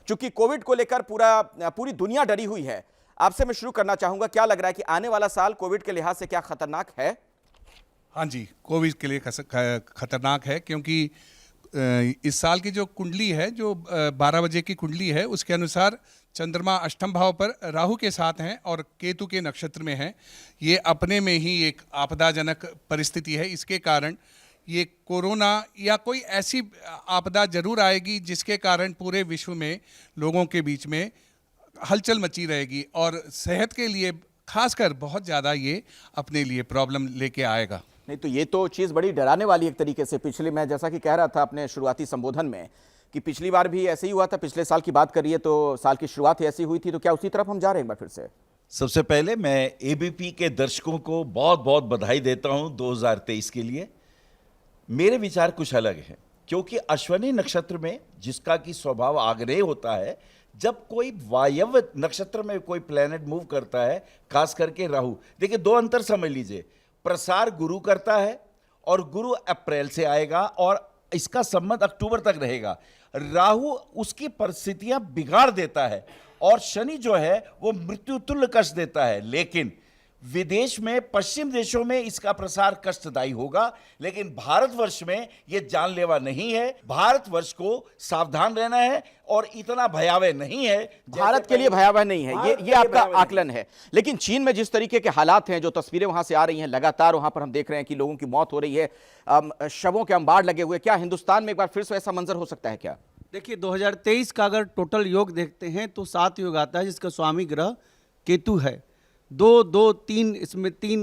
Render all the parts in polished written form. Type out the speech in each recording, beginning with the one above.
चूंकि कोविड को लेकर पूरी दुनिया डरी हुई है, आपसे मैं शुरू करना चाहूंगा, क्या लग रहा है कि आने वाला साल कोविड के लिहाज से क्या खतरनाक है? हाँ जी, कोविड के लिए खतरनाक है, क्योंकि इस साल की जो कुंडली है, जो 12 बजे की कुंडली है, उसके अनुसार चंद्रमा अष्टम भाव पर राहु के साथ हैं और केतु के नक्षत्र में हैं। ये अपने में ही एक आपदाजनक परिस्थिति है। इसके कारण ये कोरोना या कोई ऐसी आपदा जरूर आएगी जिसके कारण पूरे विश्व में लोगों के बीच में हलचल मची रहेगी और सेहत के लिए खासकर बहुत ज़्यादा ये अपने लिए प्रॉब्लम लेके आएगा। नहीं तो ये तो चीज़ बड़ी डराने वाली एक तरीके से। पिछले, मैं जैसा कि कह रहा था अपने शुरुआती संबोधन में कि पिछली बार भी ऐसे ही हुआ था, पिछले साल की बात करिए तो साल की शुरुआत ही ऐसी हुई थी, तो क्या उसी तरफ हम जा रहे हैं एक बार फिर से? सबसे पहले मैं एबीपी के दर्शकों को बहुत बहुत बधाई देता हूं 2023 के लिए। मेरे विचार कुछ अलग हैं, क्योंकि अश्विनी नक्षत्र में जिसका कि स्वभाव आग्नेय होता है, जब कोई वायव्य नक्षत्र में कोई प्लेनेट मूव करता है, खास करके राहु, देखिए दो अंतर समझ लीजिए। प्रसार गुरु करता है और गुरु अप्रैल से आएगा और इसका संबंध अक्टूबर तक रहेगा। राहु उसकी परिस्थितियां बिगाड़ देता है और शनि जो है वो मृत्यु तुल्य कष्ट देता है। लेकिन विदेश में, पश्चिम देशों में इसका प्रसार कष्टदायी होगा, लेकिन भारतवर्ष में यह जानलेवा नहीं है। भारतवर्ष को सावधान रहना है और इतना भयावह नहीं है। भारत के लिए भयावह नहीं है, ये आपका आकलन है। लेकिन चीन में जिस तरीके के हालात हैं, जो तस्वीरें वहां से आ रही हैं, लगातार वहां पर हम देख रहे हैं कि लोगों की मौत हो रही है, शवों के अंबार लगे हुए, क्या हिंदुस्तान में एक बार फिर से ऐसा मंजर हो सकता है क्या? देखिए 2023 का अगर टोटल योग देखते हैं तो 7 योग आता है, जिसका स्वामी ग्रह केतु है। 2-2-3 इसमें 3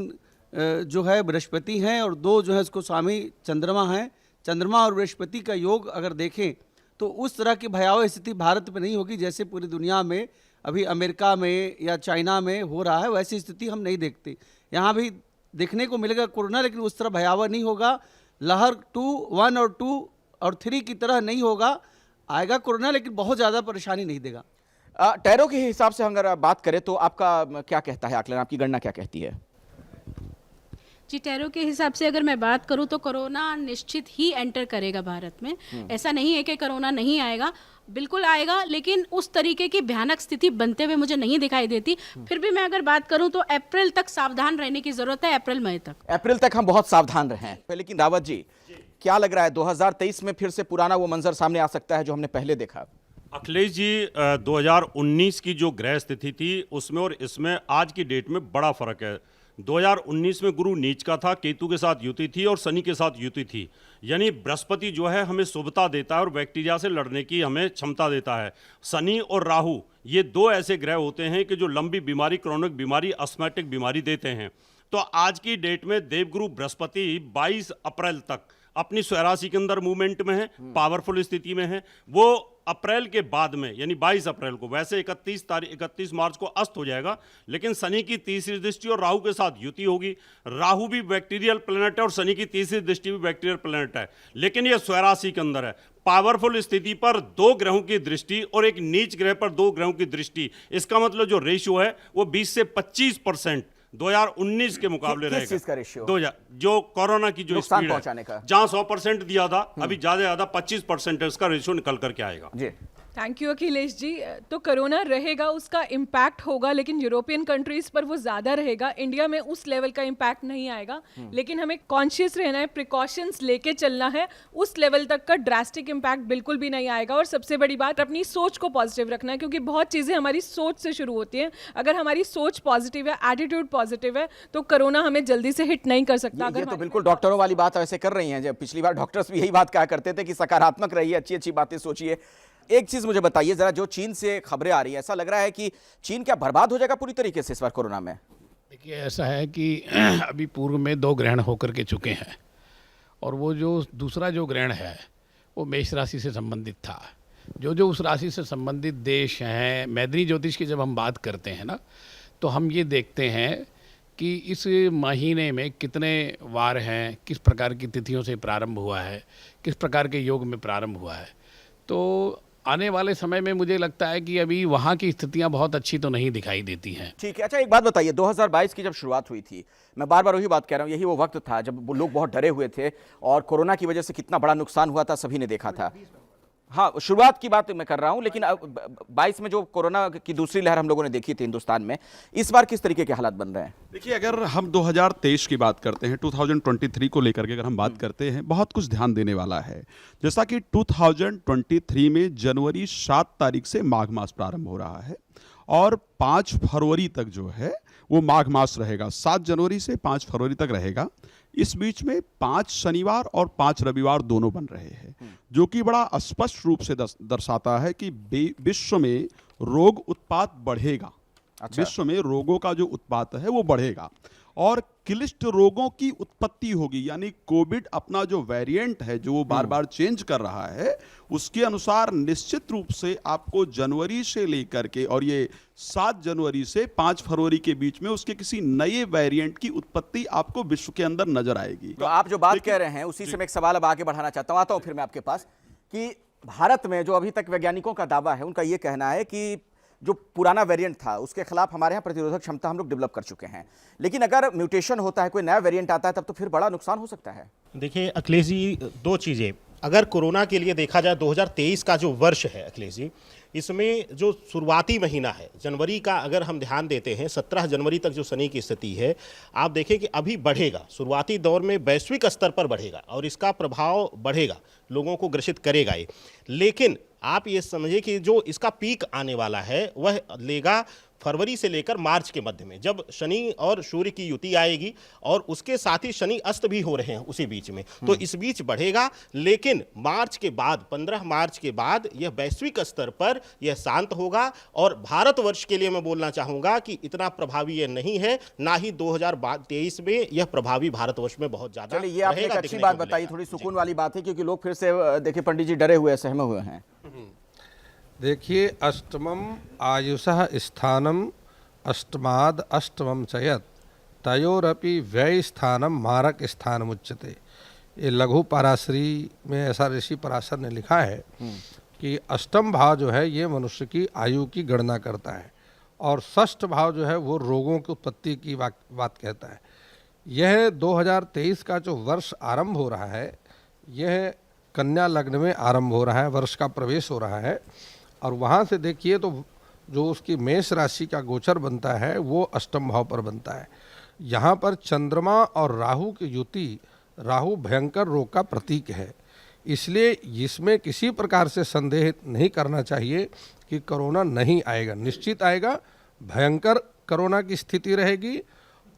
जो है बृहस्पति हैं और 2 जो है इसको स्वामी चंद्रमा हैं। चंद्रमा और बृहस्पति का योग अगर देखें तो उस तरह की भयावह स्थिति भारत में नहीं होगी जैसे पूरी दुनिया में अभी अमेरिका में या चाइना में हो रहा है, वैसी स्थिति हम नहीं देखते। यहाँ भी देखने को मिलेगा कोरोना, लेकिन उस तरह भयावह नहीं होगा। लहर 1 और 2 और 3 की तरह नहीं होगा। आएगा कोरोना, लेकिन बहुत ज़्यादा परेशानी नहीं देगा। टैरो के हिसाब से अगर बात करें तो आपका क्या कहता है आकलन, आपकी गणना क्या कहती है? जी, टैरो के हिसाब से अगर मैं बात करूं तो कोरोना निश्चित ही एंटर करेगा भारत में। ऐसा नहीं है कि कोरोना नहीं आएगा, बिल्कुल आएगा, लेकिन उस तरीके की भयानक स्थिति बनते हुए मुझे नहीं दिखाई देती। फिर भी मैं अगर बात करूं तो अप्रैल तक सावधान रहने की जरूरत है, अप्रैल मई तक। अप्रैल तक हम बहुत सावधान रहें। लेकिन रावत जी, क्या लग रहा है 2023 में फिर से पुराना वो मंजर सामने आ सकता है जो हमने पहले देखा? अखिलेश जी, 2019 की जो ग्रह स्थिति थी उसमें और इसमें आज की डेट में बड़ा फर्क है। 2019 में गुरु नीच का था, केतु के साथ युति थी और शनि के साथ युति थी। यानी बृहस्पति जो है हमें शुभता देता है और बैक्टीरिया से लड़ने की हमें क्षमता देता है। शनि और राहु ये 2 ऐसे ग्रह होते हैं कि जो लंबी बीमारी, क्रोनिक बीमारी, अस्थमैटिक बीमारी देते हैं। तो आज की डेट में देवगुरु बृहस्पति 22 अप्रैल तक अपनी स्वराशि के अंदर मूवमेंट में है, पावरफुल स्थिति में है। वो अप्रैल के बाद में यानी 22 अप्रैल को, वैसे 31 मार्च को अस्त हो जाएगा, लेकिन शनि की तीसरी दृष्टि और राहु के साथ युति होगी। राहु भी बैक्टीरियल प्लैनेट है और शनि की तीसरी दृष्टि भी बैक्टीरियल प्लैनेट है, लेकिन ये स्वराशि के अंदर है। पावरफुल स्थिति पर 2 ग्रहों की दृष्टि और एक नीच ग्रह पर 2 ग्रहों की दृष्टि, इसका मतलब जो रेशियो है वो 20 से 25% 2019 के मुकाबले रहेगा। किस चीज का रेशियो? जो कोरोना की जो स्पीड है, जहां 100% दिया था, अभी ज्यादा 25% इसका रेशियो निकल करके आएगा। जी, थैंक यू अखिलेश जी। तो कोरोना रहेगा, उसका इम्पैक्ट होगा, लेकिन यूरोपियन कंट्रीज पर वो ज़्यादा रहेगा। इंडिया में उस लेवल का इम्पैक्ट नहीं आएगा, लेकिन हमें कॉन्शियस रहना है, प्रिकॉशंस लेके चलना है। उस लेवल तक का ड्रास्टिक इम्पैक्ट बिल्कुल भी नहीं आएगा। और सबसे बड़ी बात, अपनी सोच को पॉजिटिव रखना है, क्योंकि बहुत चीज़ें हमारी सोच से शुरू होती हैं। अगर हमारी सोच पॉजिटिव है, एटीट्यूड पॉजिटिव है, तो कोरोना हमें जल्दी से हिट नहीं कर सकता। ये तो बिल्कुल डॉक्टरों वाली बात वैसे कर रही हैं। जब पिछली बार डॉक्टर्स भी यही बात कहा करते थे कि सकारात्मक रहिए, अच्छी अच्छी बातें सोचिए। एक चीज मुझे बताइए जरा, जो चीन से खबरें आ रही हैं, ऐसा लग रहा है कि चीन क्या बर्बाद हो जाएगा पूरी तरीके से इस बार कोरोना में? देखिए, ऐसा है कि अभी पूर्व में 2 ग्रहण होकर के चुके हैं और वो जो दूसरा जो ग्रहण है वो मेष राशि से संबंधित था। जो उस राशि से संबंधित देश हैं, मैदानी ज्योतिष की जब हम बात करते हैं ना, तो हम ये देखते हैं कि इस महीने में कितने वार हैं, किस प्रकार की तिथियों से प्रारंभ हुआ है, किस प्रकार के योग में प्रारंभ हुआ है। तो आने वाले समय में मुझे लगता है कि अभी वहाँ की स्थितियाँ बहुत अच्छी तो नहीं दिखाई देती हैं। ठीक है। अच्छा, एक बात बताइए, 2022 की जब शुरुआत हुई थी, मैं बार बार वही बात कह रहा हूँ, यही वो वक्त था जब लोग बहुत डरे हुए थे और कोरोना की वजह से कितना बड़ा नुकसान हुआ था सभी ने देखा था। हाँ, शुरुआत की बात मैं कर रहा हूं, लेकिन 22 में जो कोरोना की दूसरी लहर हम लोगों ने देखी थी हिंदुस्तान में, इस बार किस तरीके के हालात बन रहे हैं? देखिए, अगर हम 2023 की बात करते हैं, 2023 को लेकर के अगर हम बात करते हैं, बहुत कुछ ध्यान देने वाला है। जैसा कि 2023 में जनवरी 7 तारीख से माघ मास प्रारंभ हो रहा है और 5 फरवरी तक जो है वो माघ मास रहेगा। 7 जनवरी से 5 फरवरी तक रहेगा। इस बीच में 5 शनिवार और 5 रविवार दोनों बन रहे हैं, जो कि बड़ा स्पष्ट रूप से दर्शाता है कि विश्व में रोग उत्पात बढ़ेगा। अच्छा। विश्व में रोगों का जो उत्पात है वो बढ़ेगा और क्लिष्ट रोगों की उत्पत्ति होगी। यानी कोविड अपना जो वेरिएंट है, जो वो बार बार चेंज कर रहा है, उसके अनुसार निश्चित रूप से आपको जनवरी से लेकर के और ये 7 जनवरी से 5 फरवरी के बीच में उसके किसी नए वेरिएंट की उत्पत्ति आपको विश्व के अंदर नजर आएगी। तो आप जो बात कह रहे हैं उसी से मैं एक सवाल अब आगे बढ़ाना चाहता हूं, आता हूं फिर मैं आपके पास, कि भारत में जो अभी तक वैज्ञानिकों का दावा है, उनका ये कहना है कि जो पुराना वेरिएंट था उसके खिलाफ हमारे यहाँ प्रतिरोधक क्षमता हम लोग डेवलप कर चुके हैं, लेकिन अगर म्यूटेशन होता है, कोई नया वेरिएंट आता है, तब तो फिर बड़ा नुकसान हो सकता है। देखिए अखिलेश जी, 2 चीज़ें अगर कोरोना के लिए देखा जाए, 2023 का जो वर्ष है अखिलेश जी, इसमें जो शुरुआती महीना है जनवरी का, अगर हम ध्यान देते हैं 17 जनवरी तक जो शनि की स्थिति है, आप देखें कि अभी बढ़ेगा, शुरुआती दौर में वैश्विक स्तर पर बढ़ेगा और इसका प्रभाव बढ़ेगा, लोगों को ग्रसित करेगा ये। लेकिन आप ये समझिए कि जो इसका पीक आने वाला है वह लेगा फरवरी से लेकर मार्च के मध्य में, जब शनि और सूर्य की युति आएगी और उसके साथ ही शनि अस्त भी हो रहे हैं उसी बीच में, तो इस बीच बढ़ेगा। लेकिन मार्च के बाद, 15 मार्च के बाद यह वैश्विक स्तर पर यह शांत होगा और भारतवर्ष के लिए मैं बोलना चाहूँगा कि इतना प्रभावी यह नहीं है, ना ही 2023 में यह प्रभावी भारतवर्ष में बहुत ज़्यादा। चलिए, ये आपने एक अच्छी बात बताई, थोड़ी सुकून वाली बात है, क्योंकि लोग फिर से देखिए पंडित जी डरे हुए, सहमे हुए हैं। देखिए, अष्टमम आयुषः स्थानम अष्टमाद अष्टमम चयत तयोरपि व्यय स्थानम मारक स्थानम उच्यते। ये लघु पराशरी में ऐसा ऋषि पराशर ने लिखा है कि अष्टम भाव जो है ये मनुष्य की आयु की गणना करता है और षष्ठ भाव जो है वो रोगों की उत्पत्ति की बात कहता है। यह 2023 का जो वर्ष आरंभ हो रहा है, यह कन्या लग्न में आरंभ हो रहा है, वर्ष का प्रवेश हो रहा है और वहाँ से देखिए तो जो उसकी मेष राशि का गोचर बनता है वो अष्टम भाव पर बनता है। यहाँ पर चंद्रमा और राहु की युति, राहु भयंकर रोग का प्रतीक है, इसलिए इसमें किसी प्रकार से संदेह नहीं करना चाहिए कि कोरोना नहीं आएगा। निश्चित आएगा, भयंकर कोरोना की स्थिति रहेगी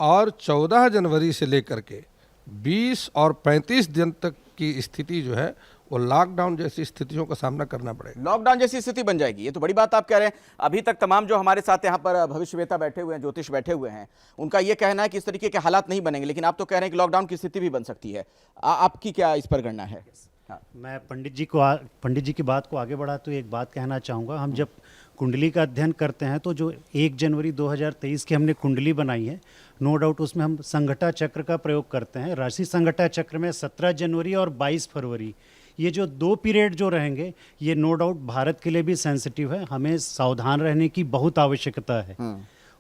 और 14 जनवरी से लेकर के 20 और 35 दिन तक की स्थिति जो है वो लॉकडाउन जैसी स्थितियों का सामना करना पड़ेगा। लॉकडाउन जैसी स्थिति बन जाएगी, ये तो बड़ी बात आप कह रहे हैं। अभी तक तमाम जो हमारे साथ यहाँ पर भविष्यवेता बैठे हुए हैं, ज्योतिष बैठे हुए हैं, उनका ये कहना है कि इस तरीके के हालात नहीं बनेंगे, लेकिन आप तो कह रहे हैं कि लॉकडाउन की स्थिति भी बन सकती है। आपकी क्या इस पर गणना है? हाँ। मैं पंडित जी की बात को आगे बढ़ा तो एक बात कहना चाहूँगा। हम जब कुंडली का अध्ययन करते हैं तो जो 1 जनवरी 2023 की हमने कुंडली बनाई है, नो डाउट उसमें हम संघटा चक्र का प्रयोग करते हैं। राशि संघटा चक्र में 17 जनवरी और 22 फरवरी, ये जो 2 पीरियड जो रहेंगे, ये नो डाउट भारत के लिए भी सेंसिटिव है, हमें सावधान रहने की बहुत आवश्यकता है।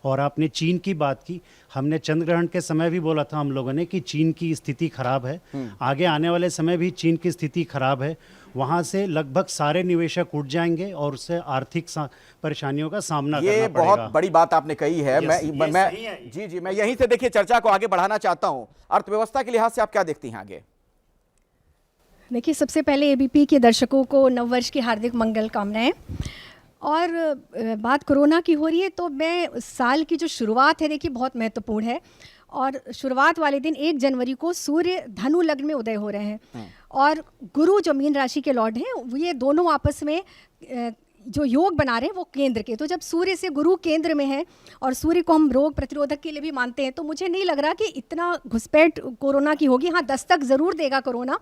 और आपने चीन की बात की, हमने चंद्र ग्रहण के समय भी बोला था हम लोगों ने कि चीन की स्थिति खराब है, आगे आने वाले समय भी चीन की स्थिति खराब है, वहाँ से लगभग सारे निवेशक उठ जाएंगे और उससे आर्थिक परेशानियों का सामना करना पड़ेगा। ये बहुत बड़ी बात आपने कही है। मैं यहीं से देखिए चर्चा को आगे बढ़ाना चाहता हूँ। अर्थव्यवस्था के लिहाज से आप क्या देखती हैं आगे? देखिए, सबसे पहले एबीपी के दर्शकों को नववर्ष की हार्दिक मंगल कामनाएं। और बात कोरोना की हो रही है तो मैं साल की जो शुरुआत है देखिए बहुत महत्वपूर्ण है, और शुरुआत वाले दिन 1 जनवरी को सूर्य धनु लग्न में उदय हो रहे हैं और गुरु जो मीन राशि के लॉर्ड हैं, ये दोनों आपस में जो योग बना रहे हैं वो केंद्र के। तो जब सूर्य से गुरु केंद्र में है और सूर्य को हम रोग प्रतिरोधक के लिए भी मानते हैं, तो मुझे नहीं लग रहा कि इतना घुसपैठ कोरोना की होगी। हाँ, दस्तक ज़रूर देगा कोरोना,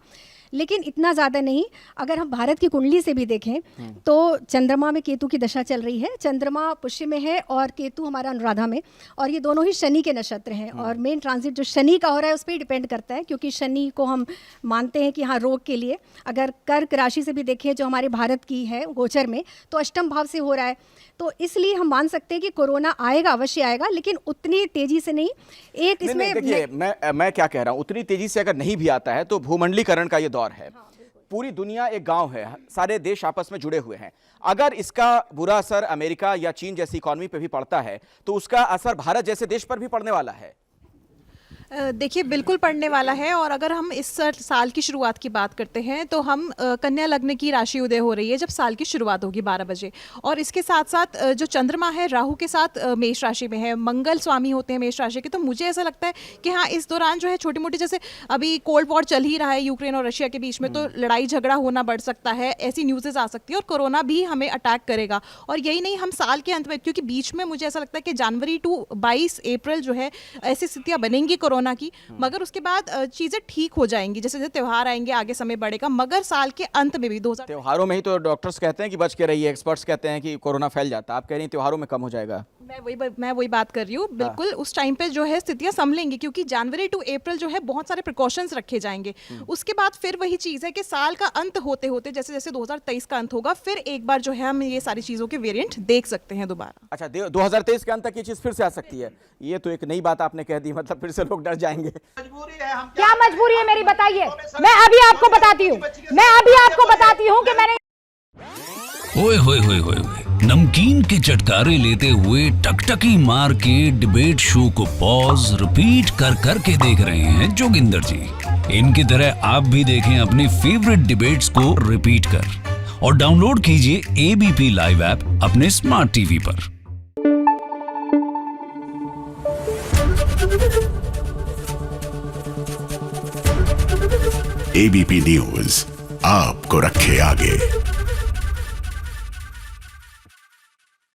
लेकिन इतना ज़्यादा नहीं। अगर हम भारत की कुंडली से भी देखें तो चंद्रमा में केतु की दशा चल रही है, चंद्रमा पुष्य में है और केतु हमारा अनुराधा में, और ये दोनों ही शनि के नक्षत्र हैं। और मेन ट्रांजिट जो शनि का हो रहा है उस पर ही डिपेंड करता है, क्योंकि शनि को हम मानते हैं कि हाँ रोग के लिए। अगर कर्क राशि से भी देखें जो हमारे भारत की है गोचर में, तो अष्टम भाव से हो रहा है, तो इसलिए हम मान सकते हैं कि कोरोना आएगा, अवश्य आएगा, लेकिन उतनी तेजी से नहीं। एक इसमें देखिए मैं क्या कह रहा हूँ, उतनी तेजी से अगर नहीं भी आता है तो भूमंडलीकरण का ये दौर है। पूरी दुनिया एक गांव है, सारे देश आपस में जुड़े हुए हैं। अगर इसका बुरा असर अमेरिका या चीन जैसी इकोनॉमी पे भी पड़ता है तो उसका असर भारत जैसे देश पर भी पड़ने वाला है। देखिए बिल्कुल पड़ने वाला है। और अगर हम इस साल की शुरुआत की बात करते हैं तो हम कन्या लग्न की राशि उदय हो रही है जब साल की शुरुआत होगी 12 बजे, और इसके साथ साथ जो चंद्रमा है राहु के साथ मेष राशि में है, मंगल स्वामी होते हैं मेष राशि के। तो मुझे ऐसा लगता है कि हाँ, इस दौरान जो है छोटी मोटी, जैसे अभी कोल्ड वॉर चल ही रहा है यूक्रेन और रशिया के बीच में, तो लड़ाई झगड़ा होना बढ़ सकता है, ऐसी न्यूज़ेज आ सकती है, और कोरोना भी हमें अटैक करेगा। और यही नहीं, हम साल के अंत में, क्योंकि बीच में मुझे ऐसा लगता है कि जनवरी टू 22 अप्रैल जो है ऐसी स्थितियाँ बनेंगी कोरोना की, मगर उसके बाद चीजें ठीक हो जाएंगी, जैसे जैसे त्योहार आएंगे आगे समय बढ़ेगा। मगर साल के अंत में भी 2000 त्योहारों में ही तो डॉक्टर्स कहते हैं कि बच के रहिए, एक्सपर्ट्स कहते हैं कि कोरोना फैल जाता है, आप कह रही हैं त्योहारों में कम हो जाएगा। मैं वही बात कर रही हूँ, बिल्कुल उस टाइम पे जो है स्थितियां संभलेंगी, क्योंकि जनवरी टू अप्रैल जो है बहुत सारे प्रिकॉशंस रखे जाएंगे। उसके बाद फिर वही चीज़ है कि साल का अंत होते होते, जैसे जैसे 2023 का अंत होगा, फिर एक बार जो है हम ये सारी चीज़ों के वेरिएंट देख सकते हैं दोबारा। अच्छा, 2023 के अंत तक ये चीज़ फिर से आ सकती है। ये तो एक नई बात आपने कह दी, मतलब फिर से लोग डर जाएंगे। क्या मजबूरी है मेरी, बताइए। मैं अभी आपको बताती हूँ कि मैंने ओए होए होए होए नमकीन के चटकारे लेते हुए टकटकी मार के डिबेट शो को पॉज रिपीट कर कर के देख रहे हैं जोगिंदर जी। इनकी तरह आप भी देखें अपनी फेवरेट डिबेट्स को रिपीट कर, और डाउनलोड कीजिए एबीपी लाइव ऐप अपने स्मार्ट टीवी पर। एबीपी न्यूज आपको रखे आगे।